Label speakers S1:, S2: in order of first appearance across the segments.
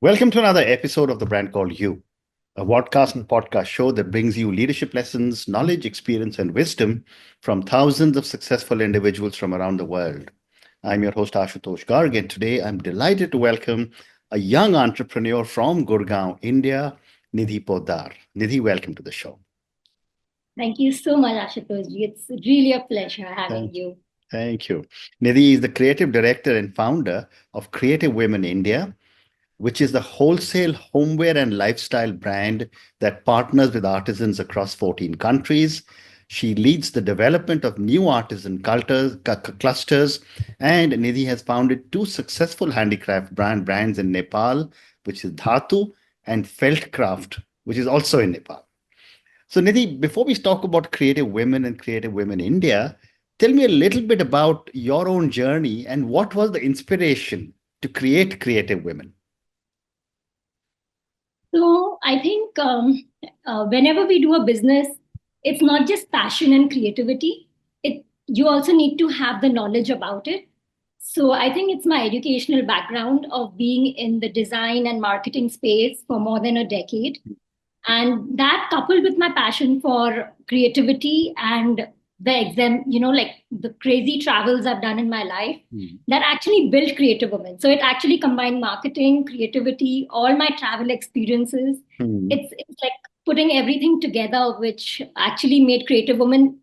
S1: Welcome to another episode of The Brand Called You, a podcast and podcast show that brings you leadership lessons, knowledge, experience, and wisdom from thousands of successful individuals from around the world. I'm your host, Ashutosh Garg, and today I'm delighted to welcome a young entrepreneur from Gurgaon, India, Nidhi Podar. Nidhi, welcome to the show.
S2: Thank you so much, Ashutosh ji. It's really a pleasure having
S1: Thank you.
S2: you.
S1: Thank you. Nidhi is the creative director and founder of Creative Women India, which is the wholesale homeware and lifestyle brand that partners with artisans across 14 countries. She leads the development of new artisan clusters, and Nidhi has founded two successful handicraft brands in Nepal, which is Dhatu, and Feltcraft, which is also in Nepal. So, Nidhi, before we talk about Creative Women and Creative Women India, tell me a little bit about your own journey and what was the inspiration to create Creative Women?
S2: So I think whenever we do a business, it's not just passion and creativity. You also need to have the knowledge about it. So I think it's my educational background of being in the design and marketing space for more than a decade. And that coupled with my passion for creativity and like the crazy travels I've done in my life, that actually built Creative Women. So it actually combined marketing, creativity, all my travel experiences. It's like putting everything together, which actually made Creative Women,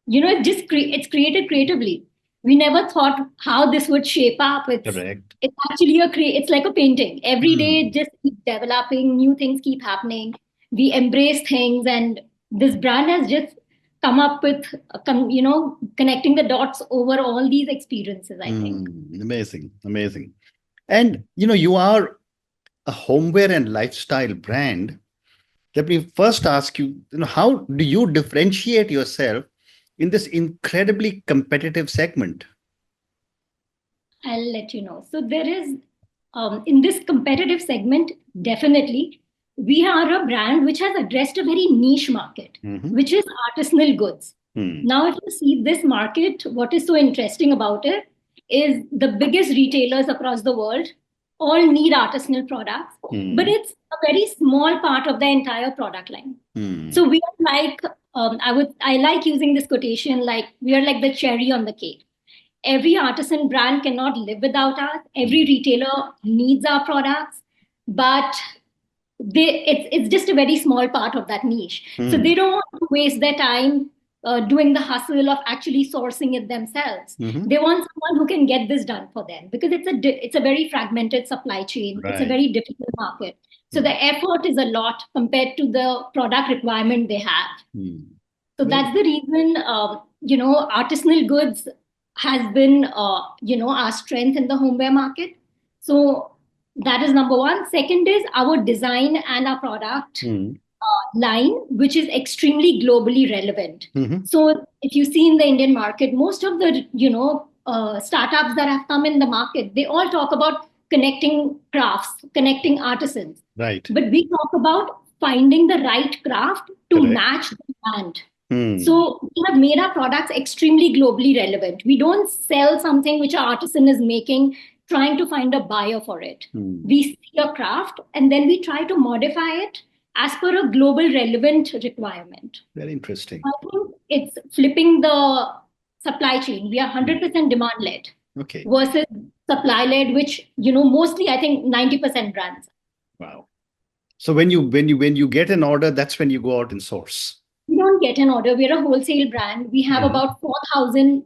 S2: it's created creatively. We never thought how this would shape up.
S1: Correct.
S2: It's actually it's like a painting. Every day it just keeps developing, new things keep happening. We embrace things, and this brand has just come up with connecting the dots over all these experiences, I think.
S1: Amazing, amazing. And you are a homeware and lifestyle brand. Let me first ask you, how do you differentiate yourself in this incredibly competitive segment?
S2: I'll let you know. So there is, in this competitive segment, definitely, we are a brand which has addressed a very niche market, which is artisanal goods. Now, if you see this market, what is so interesting about it is the biggest retailers across the world all need artisanal products, but it's a very small part of the entire product line. So we are like, I like using this quotation, like we are like the cherry on the cake. Every artisan brand cannot live without us. Every retailer needs our products, but it's just a very small part of that niche. So they don't want to waste their time doing the hustle of actually sourcing it themselves. They want someone who can get this done for them because it's a very fragmented supply chain. It's a very difficult market. So the effort is a lot compared to the product requirement they have. So that's the reason, artisanal goods has been, our strength in the homeware market. So that is number one. Second is our design and our product line, which is extremely globally relevant. So if you see in the Indian market, most of the, startups that have come in the market, they all talk about connecting crafts, connecting artisans.
S1: Right.
S2: But we talk about finding the right craft to match the demand. So we have made our products extremely globally relevant. We don't sell something which our artisan is making, trying to find a buyer for it. We see a craft and then we try to modify it as per a global relevant requirement.
S1: Very interesting.
S2: I think it's flipping the supply chain. We are 100% demand led versus supply led, which, mostly I think 90% brands.
S1: Wow. So when you get an order, that's when you go out and source.
S2: We don't get an order. We're a wholesale brand. We have about 4,000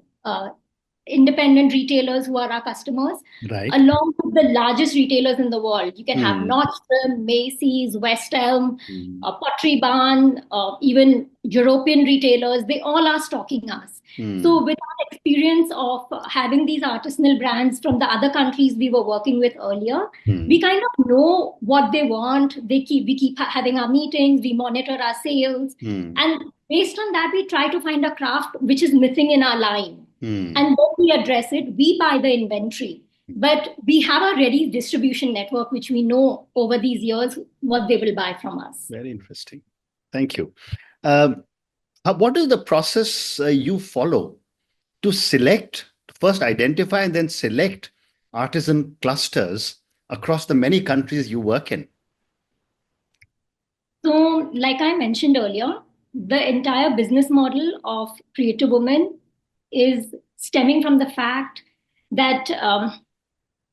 S2: independent retailers who are our customers, along with the largest retailers in the world. You can have Nordstrom, Macy's, West Elm, Pottery Barn, even European retailers. They all are stocking us. So with our experience of having these artisanal brands from the other countries we were working with earlier, we kind of know what they want. We keep having our meetings. We monitor our sales. And based on that, we try to find a craft which is missing in our line. And then we address it. We buy the inventory, but we have a ready distribution network, which we know over these years what they will buy from us.
S1: Very interesting. Thank you. What is the process you follow to select, first identify and then select artisan clusters across the many countries you work in?
S2: So, like I mentioned earlier, the entire business model of Creative Women is stemming from the fact that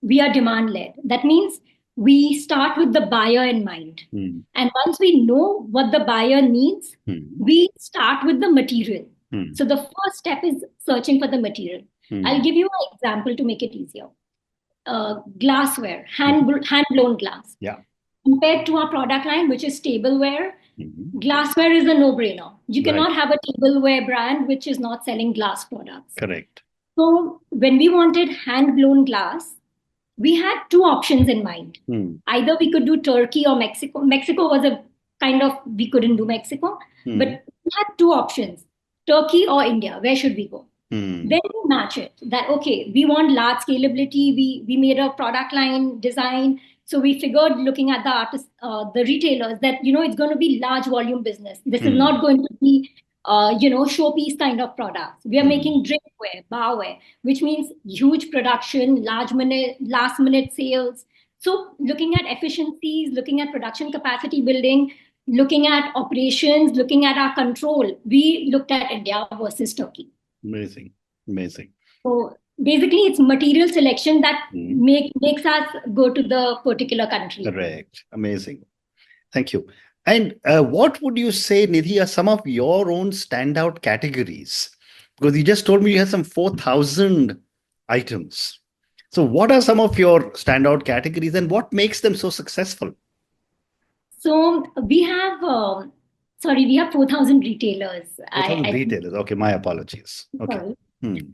S2: we are demand led. That means we start with the buyer in mind. And once we know what the buyer needs, we start with the material. So the first step is searching for the material. I'll give you an example to make it easier. Glassware, hand blown glass.
S1: Yeah.
S2: Compared to our product line, which is tableware, glassware is a no-brainer. You cannot have a tableware brand which is not selling glass products.
S1: Correct.
S2: So when we wanted hand-blown glass, we had two options in mind. Either we could do Turkey or Mexico. Mexico was a kind of, we couldn't do Mexico, but we had two options, Turkey or India. Where should we go? Then we match it that, okay, we want large scalability. We made a product line design. So we figured, looking at the artists, the retailers, that, it's going to be large volume business. This is not going to be, showpiece kind of products. We are making drinkware, barware, which means huge production, last minute sales. So looking at efficiencies, looking at production capacity building, looking at operations, looking at our control, we looked at India versus Turkey.
S1: Amazing.
S2: So basically, it's material selection that makes us go to the particular country.
S1: Correct. Amazing. Thank you. And what would you say, Nidhi, are some of your own standout categories? Because you just told me you have some 4,000 items. So what are some of your standout categories and what makes them so successful?
S2: So we have 4,000 retailers.
S1: 4,000 retailers. Okay, my apologies. Okay.
S2: Sorry.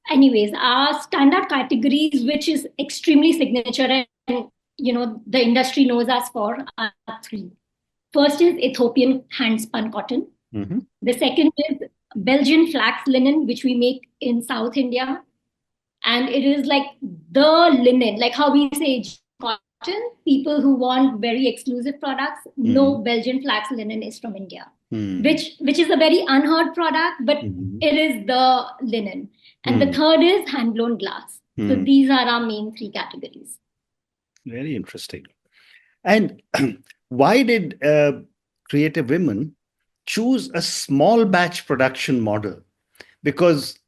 S2: Anyways, our standard categories, which is extremely signature and the industry knows us for, are three. First is Ethiopian hand spun cotton. The second is Belgian flax linen, which we make in South India, and it is like the linen, like how we say cotton. People who want very exclusive products know Belgian flax linen is from India. Which is a very unheard product, but it is the linen. And the third is hand-blown glass. So these are our main three categories.
S1: Very interesting. And why did Creative Women choose a small batch production model? Because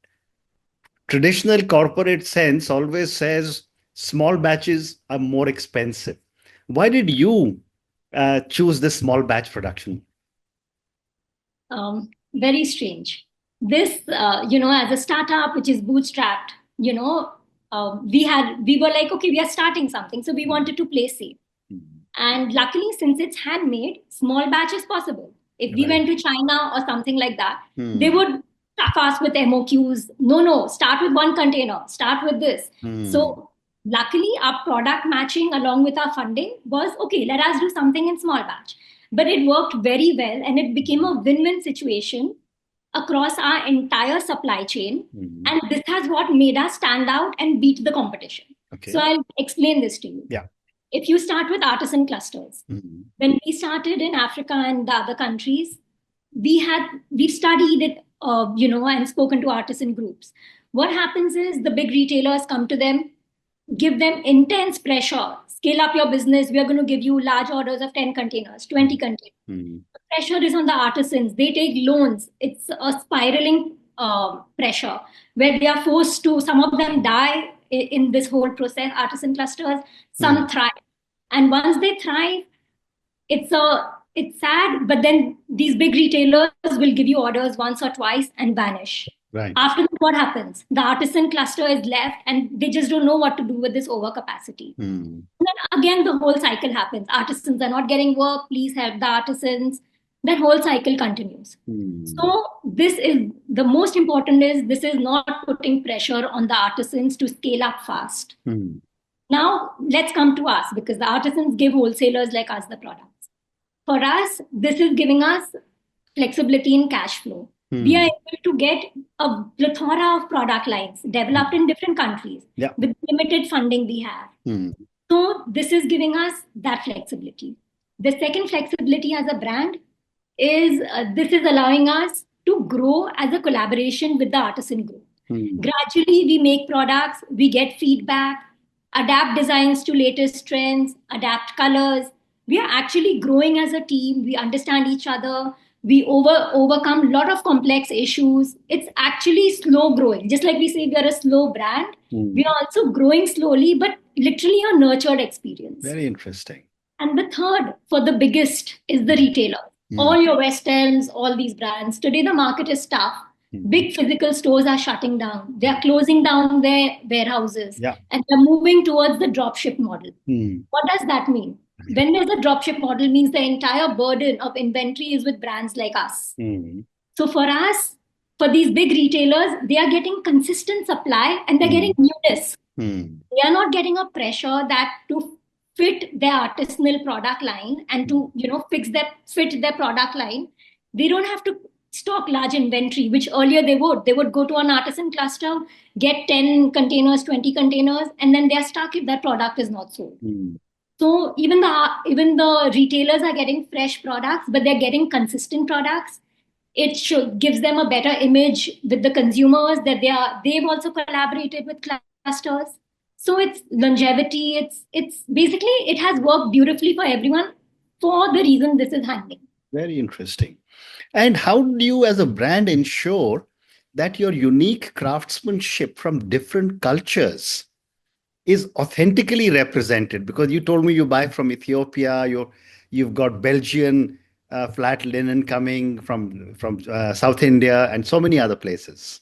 S1: traditional corporate sense always says small batches are more expensive. Why did you choose this small batch production?
S2: Very strange. This, as a startup which is bootstrapped, we were like, okay, we are starting something, so we wanted to play safe. And luckily, since it's handmade, small batch is possible. If we went to China or something like that, they would stuff us with MOQs. No, start with one container, start with this. So luckily, our product matching along with our funding was, okay, let us do something in small batch. But it worked very well and it became a win-win situation across our entire supply chain. And this has what made us stand out and beat the competition. Okay. So I'll explain this to you.
S1: Yeah.
S2: If you start with artisan clusters, when we started in Africa and the other countries, we've studied it, and spoken to artisan groups. What happens is the big retailers come to them, give them intense pressure. Scale up your business. We are going to give you large orders of 10 containers, 20 containers. The pressure is on the artisans. They take loans. It's a spiraling pressure where they are forced to, some of them die in this whole process, artisan clusters, some thrive. And once they thrive, it's sad, but then these big retailers will give you orders once or twice and vanish.
S1: Right.
S2: After that, what happens? The artisan cluster is left and they just don't know what to do with this overcapacity. And then again, the whole cycle happens. Artisans are not getting work. Please help the artisans. That whole cycle continues. So this is the most important is this is not putting pressure on the artisans to scale up fast. Now, let's come to us because the artisans give wholesalers like us the products. For us, this is giving us flexibility in cash flow. We are able to get a plethora of product lines developed in different countries with limited funding we have. So this is giving us that flexibility. The second flexibility as a brand is this is allowing us to grow as a collaboration with the artisan group. Gradually, we make products, we get feedback. adapt designs to latest trends, adapt colors. We are actually growing as a team. We understand each other. We overcome a lot of complex issues. It's actually slow growing. Just like we say we are a slow brand, we are also growing slowly, but literally a nurtured experience.
S1: Very interesting.
S2: And the third, for the biggest, is the retailer. All your West Ends, all these brands. Today, the market is tough. Big physical stores are shutting down. They are closing down their warehouses. And they're moving towards the dropship model. What does that mean? When there's a dropship model, means the entire burden of inventory is with brands like us. So for us, for these big retailers, they are getting consistent supply and they're getting newness. They are not getting a pressure that to fit their artisanal product line and to fit their product line. They don't have to stock large inventory, which earlier they would go to an artisan cluster, get 10 containers, 20 containers, and then they're stuck if that product is not sold. So even the retailers are getting fresh products, but they're getting consistent products. It gives them a better image with the consumers that they've also collaborated with clusters. So it's longevity. It's basically, it has worked beautifully for everyone for the reason this is happening.
S1: Very interesting. And how do you as a brand ensure that your unique craftsmanship from different cultures is authentically represented? Because you told me you buy from Ethiopia, you've got Belgian flat linen coming from South India and so many other places.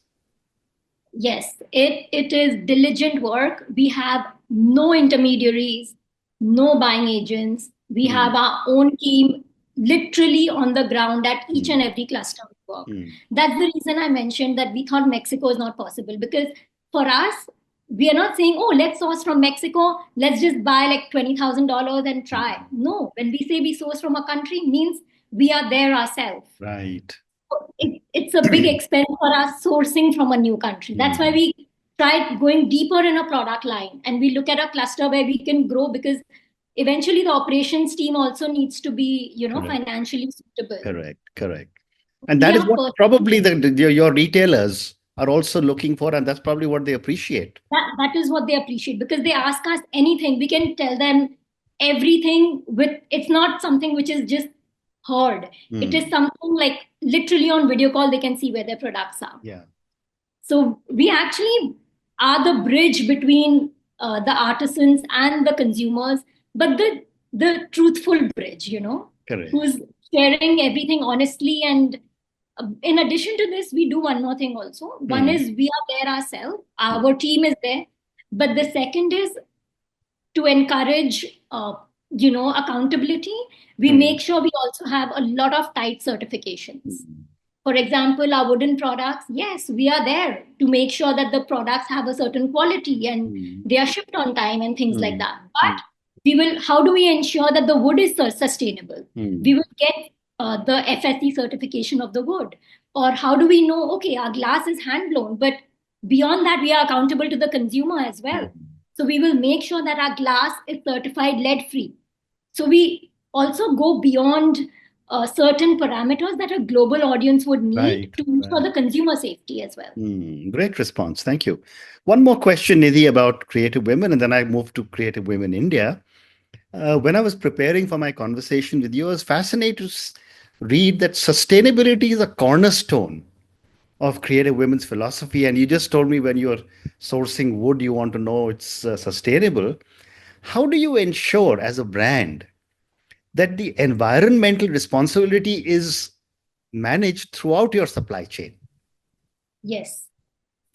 S2: Yes, it is diligent work. We have no intermediaries, no buying agents. We have our own team literally on the ground at each and every cluster we work. That's the reason I mentioned that we thought Mexico is not possible, because for us, we are not saying, oh, let's source from Mexico. Let's just buy like $20,000 and try. No, when we say we source from a country, means we are there ourselves.
S1: Right.
S2: It's a big expense for us sourcing from a new country. That's why we tried going deeper in a product line and we look at a cluster where we can grow, because eventually the operations team also needs to be, financially suitable.
S1: Correct. And that is what probably your retailers are also looking for, and that's probably what they appreciate.
S2: That is what they appreciate, because they ask us anything. We can tell them everything it's not something which is just heard. It is something like literally on video call, they can see where their products are.
S1: Yeah.
S2: So we actually are the bridge between the artisans and the consumers, but the truthful bridge,
S1: Correct.
S2: Who's sharing everything honestly. And in addition to this, we do one more thing also. One is we are there ourselves. Our team is there. But the second is to encourage, accountability. We make sure we also have a lot of tight certifications. For example, our wooden products, yes, we are there to make sure that the products have a certain quality and they are shipped on time and things like that. But how do we ensure that the wood is sustainable? We will get the FSC certification of the wood. Or how do we know, okay, our glass is hand blown, but beyond that, we are accountable to the consumer as well. So we will make sure that our glass is certified lead free. So we also go beyond certain parameters that a global audience would need to ensure the consumer safety as well.
S1: Great response. Thank you. One more question, Nidhi, about creative women, and then I move to Creative Women India. When I was preparing for my conversation with you, I was fascinated to read that sustainability is a cornerstone of Creative Women's philosophy. And you just told me when you're sourcing wood, you want to know it's sustainable. How do you ensure as a brand that the environmental responsibility is managed throughout your supply chain?
S2: Yes.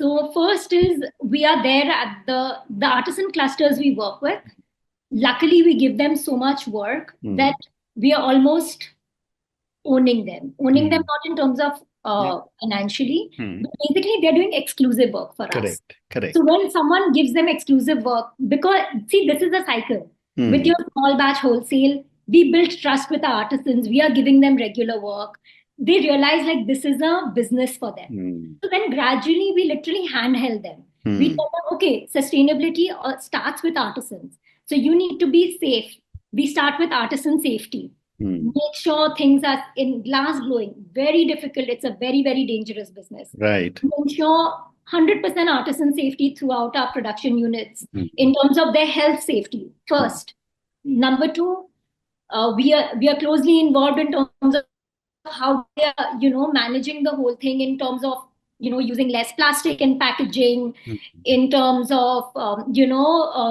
S2: So first is we are there at the artisan clusters we work with. Luckily, we give them so much work that we are almost owning them. Owning them not in terms of financially, but basically they're doing exclusive work for us.
S1: Correct.
S2: So when someone gives them exclusive work, because see, this is a cycle. With your small batch wholesale, we build trust with our artisans. We are giving them regular work. They realize like this is a business for them. So then gradually we literally handheld them. We tell them, okay, sustainability starts with artisans. So you need to be safe. We start with artisan safety. Make sure things are in glass blowing. Very difficult. It's a very, very dangerous business.
S1: Right.
S2: Ensure 100% artisan safety throughout our production units in terms of their health safety first. Number two, we are closely involved in terms of how they are, managing the whole thing in terms of, using less plastic in packaging, in terms of,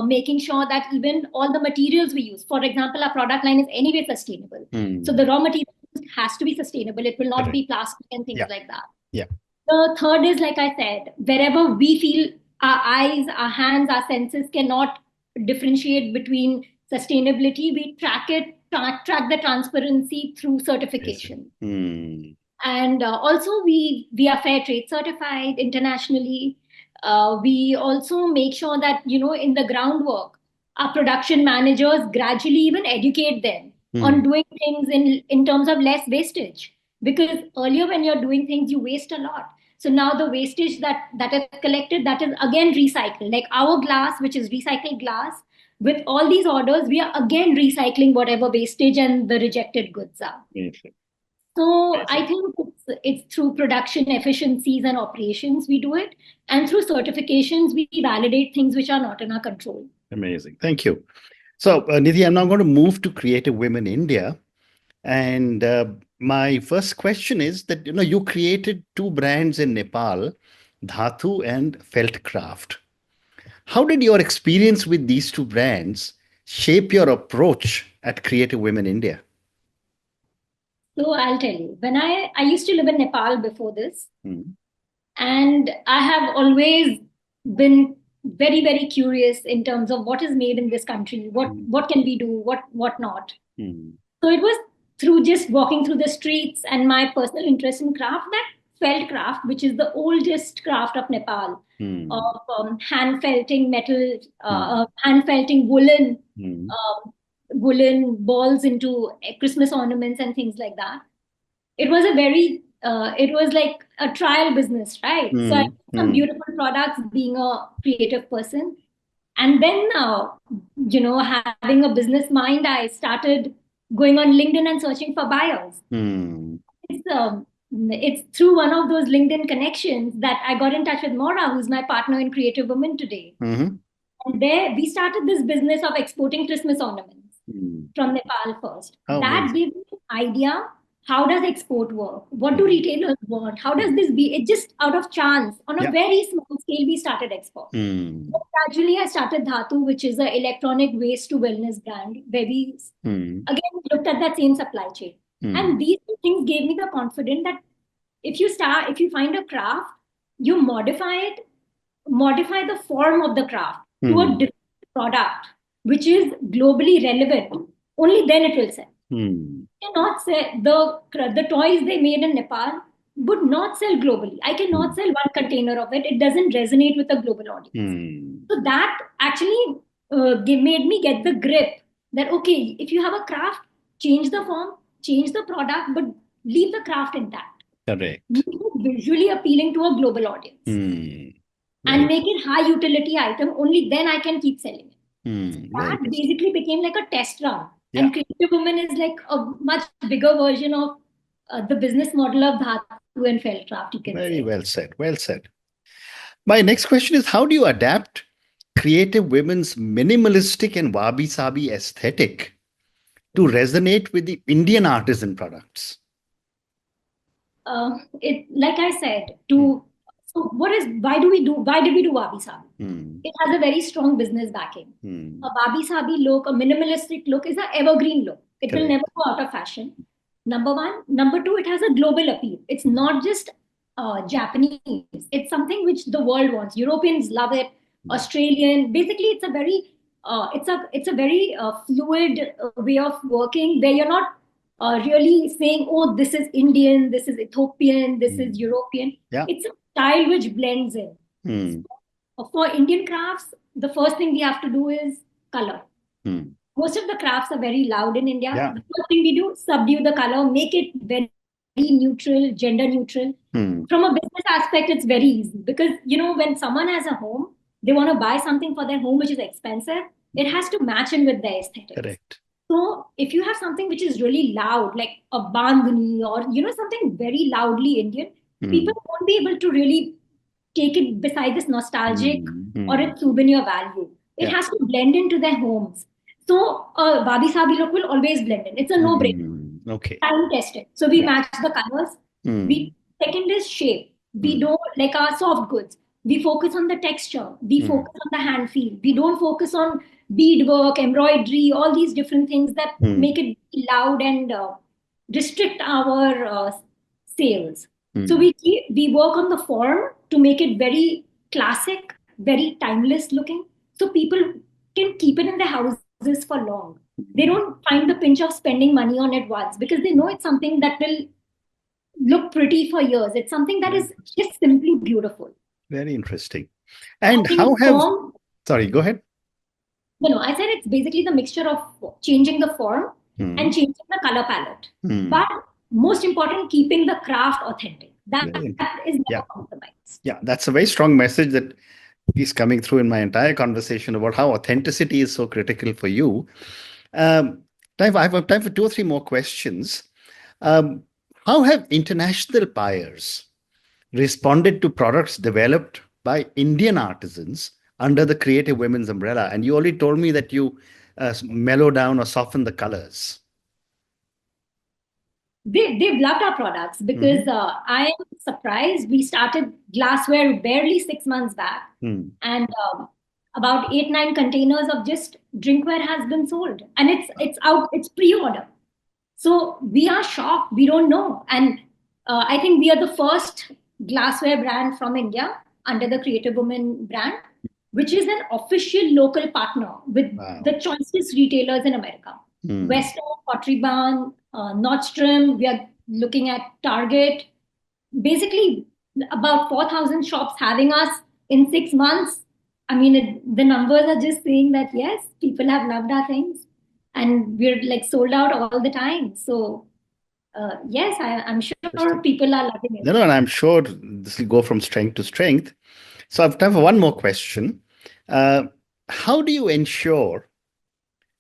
S2: making sure that even all the materials we use, for example, our product line is anyway sustainable. So the raw material has to be sustainable. It will not be plastic and things like that.
S1: Yeah.
S2: The third is, like I said, wherever we feel our eyes, our hands, our senses cannot differentiate between sustainability, we track it, track the transparency through certification. And also we are fair trade certified internationally. We also make sure that, in the groundwork, our production managers gradually even educate them on doing things in terms of less wastage. Because earlier when you're doing things, you waste a lot. So now the wastage that is collected, that is again recycled. Like our glass, which is recycled glass, with all these orders, we are again recycling whatever wastage and the rejected goods are. So I think it's through production efficiencies and operations we do it. And through certifications, we validate things which are not in our control.
S1: Amazing. Thank you. So, Nidhi, I'm now going to move to Creative Women India. And my first question is that, you created two brands in Nepal, Dhatu and Felt Craft. How did your experience with these two brands shape your approach at Creative Women India?
S2: So I'll tell you, when I used to live in Nepal before this, and I have always been very, very curious in terms of what is made in this country, what can we do, what not. So it was through just walking through the streets and my personal interest in craft that felt craft, which is the oldest craft of Nepal, of hand felting metal, hand felting woolen balls into Christmas ornaments and things like that. It was it was like a trial business, right? So I did some beautiful products being a creative person. And then now, having a business mind, I started going on LinkedIn and searching for buyers. It's through one of those LinkedIn connections that I got in touch with Maura, who's my partner in Creative Women today. And there we started this business of exporting Christmas ornaments from Nepal first. That gave me an idea. How does export work? What do retailers want? How does this be? It just out of chance, on a very small scale, we started export. But gradually, I started Dhatu, which is an electronic waste to wellness brand, where we again looked at that same supply chain. And these two things gave me the confidence that if you find a craft, you modify the form of the craft to a different product, which is globally relevant. Only then it will sell. Cannot sell the toys they made in Nepal would not sell globally. I cannot sell one container of it. It doesn't resonate with a global audience. So that actually made me get the grip that, okay, if you have a craft, change the form, change the product, but leave the craft intact.
S1: Correct.
S2: Make it visually appealing to a global audience. And make it high utility item. Only then I can keep selling it. That basically became like a test run. And Creative Women is like a much bigger version of the business model of Dhatu and Felt Craft, you can say.
S1: Very well said. Well said. My next question is, how do you adapt Creative Women's minimalistic and wabi-sabi aesthetic to resonate with the Indian artisan products?
S2: Like I said, why did we do wabi-sabi? It has a very strong business backing. A wabi-sabi look, a minimalistic look is an evergreen look. It will never go out of fashion. Number one. Number two, it has a global appeal. It's not just Japanese. It's something which the world wants. Europeans love it. Australian. Basically, it's a very fluid way of working where you're not really saying, oh, this is Indian, this is Ethiopian, this is European. It's a style which blends in. So, for Indian crafts, the first thing we have to do is color. Most of the crafts are very loud in India. The first thing we do, subdue the color, make it very neutral, gender neutral. From a business aspect, it's very easy because, when someone has a home, they want to buy something for their home which is expensive. It has to match in with their aesthetics.
S1: Correct.
S2: So if you have something which is really loud, like a bandhani or, something very loudly Indian, people won't be able to really take it beside this nostalgic
S1: Mm-hmm.
S2: or a souvenir value. It has to blend into their homes. So wabi-sabi look will always blend in. It's a no-brainer.
S1: Okay.
S2: Time tested. So we
S1: Yeah.
S2: match the colors.
S1: Mm.
S2: Second is shape. We
S1: Mm.
S2: don't like our soft goods. We focus on the texture. We focus on the hand feel. We don't focus on beadwork, embroidery, all these different things that make it loud and restrict our sales. So we work on the form to make it very classic, very timeless looking, so people can keep it in their houses for long. They don't find the pinch of spending money on it once because they know it's something that will look pretty for years. It's something that is just simply beautiful.
S1: Very interesting.
S2: I
S1: And
S2: think
S1: how have,
S2: form,
S1: sorry, go ahead.
S2: no, I said it's basically the mixture of changing the form and changing the color palette. But most important, keeping the craft authentic. That is never compromised.
S1: Yeah, that's a very strong message that is coming through in my entire conversation about how authenticity is so critical for you. I have time for two or three more questions. How have international buyers responded to products developed by Indian artisans under the Creative Women's umbrella? And you already told me that you mellow down or soften the colors.
S2: They've loved our products because I am surprised. We started glassware barely 6 months back, and about 8-9 containers of just drinkware has been sold, and it's out. It's pre-order. So we are shocked. We don't know, and I think we are the first glassware brand from India under the Creative Women brand, which is an official local partner with the choicest retailers in America. Western, Pottery Barn, Nordstrom. We are looking at Target. Basically, about 4,000 shops having us in 6 months. I mean, the numbers are just saying that yes, people have loved our things, and we're like sold out all the time. So yes, I'm sure people are loving it.
S1: No, and I'm sure this will go from strength to strength. So I've time for one more question. How do you ensure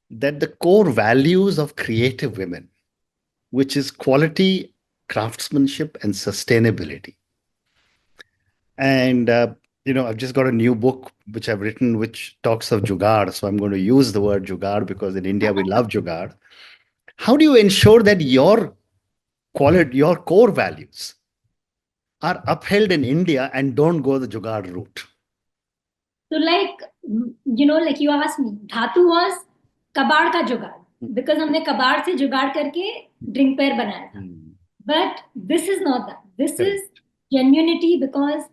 S1: that the core values of Creative Women, which is quality, craftsmanship, and sustainability? And I've just got a new book which I've written, which talks of jugaad. So I'm going to use the word jugaad because in India we love jugaad. How do you ensure that your core values are upheld in India and don't go the jugaad route?
S2: So like you asked me, धातु was कबाड़ का जुगाड़ because हमने कबाड़ से जुगाड़ करके drink pair बनाया था. But this is not that. This is genuinity because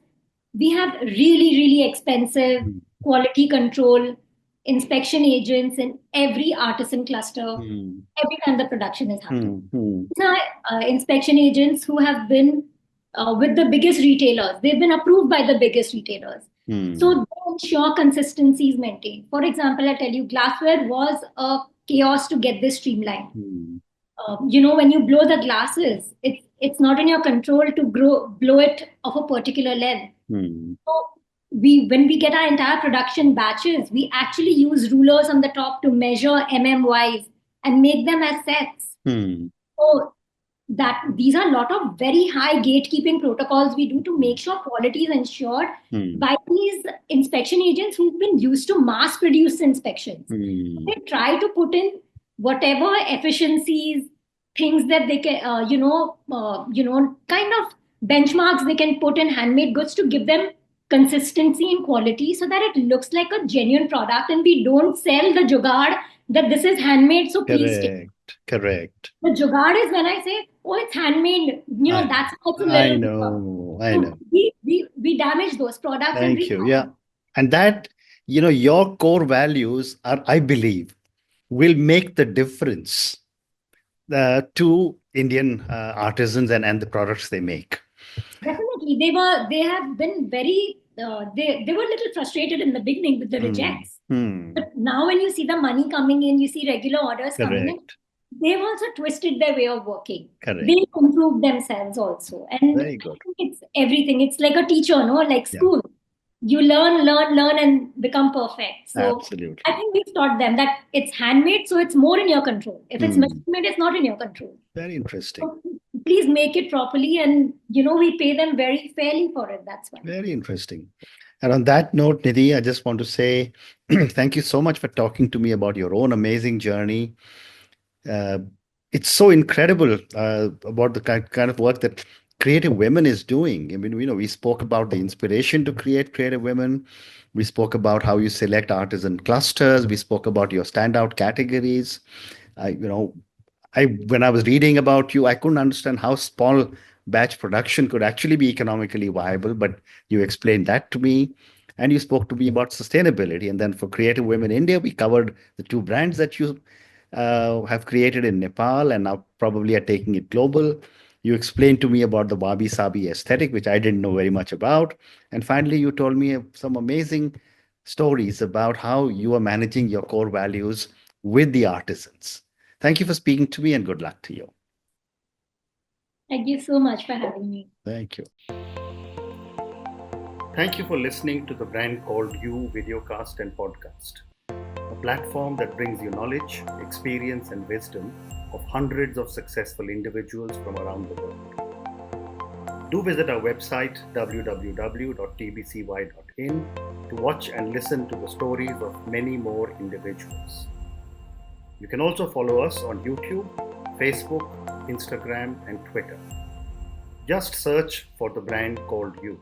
S2: we have really expensive quality control inspection agents in every artisan cluster every time the production is happening. These are inspection agents who have been with the biggest retailers. They've been approved by the biggest retailers. So they ensure consistency is maintained. For example, I tell you, glassware was a chaos to get this streamlined. When you blow the glasses, it's not in your control to blow it of a particular length. So when we get our entire production batches, we actually use rulers on the top to measure wise and make them as sets. So that these are a lot of very high gatekeeping protocols we do to make sure quality is ensured by these inspection agents who've been used to mass produce inspections. They try to put in whatever efficiencies, things that they can, kind of benchmarks they can put in handmade goods to give them consistency in quality so that it looks like a genuine product and we don't sell the jugaad that this is handmade, so please take.
S1: Correct.
S2: The jugaad is when I say, oh, it's handmade. That's also a little.
S1: I know.
S2: We damage those products.
S1: Thank you. Yeah, and that your core values are, I believe, will make the difference to Indian artisans and the products they make.
S2: Definitely, they have been very. They were a little frustrated in the beginning with the rejects. But now when you see the money coming in, you see regular orders coming in. They've also twisted their way of working. They've improved themselves also. And
S1: very good.
S2: It's everything. It's like a teacher, like school. You learn, and become perfect. So
S1: absolutely.
S2: I think we've taught them that it's handmade, so it's more in your control. If it's machine made, it's not in your control.
S1: Very interesting.
S2: So please make it properly, and we pay them very fairly for it. That's why.
S1: Very interesting. And on that note, Nidhi, I just want to say thank you so much for talking to me about your own amazing journey. Uh, it's so incredible about the kind of work that Creative Women is doing. I mean, we spoke about the inspiration to create Creative Women. We spoke about how you select artisan clusters. We spoke about your standout categories. I, you know, when I was reading about you, I couldn't understand how small batch production could actually be economically viable, but you explained that to me. And you spoke to me about sustainability. And then for Creative Women India, we covered the two brands that you have created in Nepal and now probably are taking it global. You explained to me about the wabi-sabi aesthetic, which I didn't know very much about. And finally, you told me some amazing stories about how you are managing your core values with the artisans. Thank you for speaking to me and good luck to you.
S2: Thank you so much for having me.
S1: Thank you. Thank you for listening to the Brand Called You videocast and podcast, a platform that brings you knowledge, experience, and wisdom of hundreds of successful individuals from around the world. Do visit our website www.tbcy.in to watch and listen to the stories of many more individuals. You can also follow us on YouTube, Facebook, Instagram, and Twitter. Just search for the Brand Called You.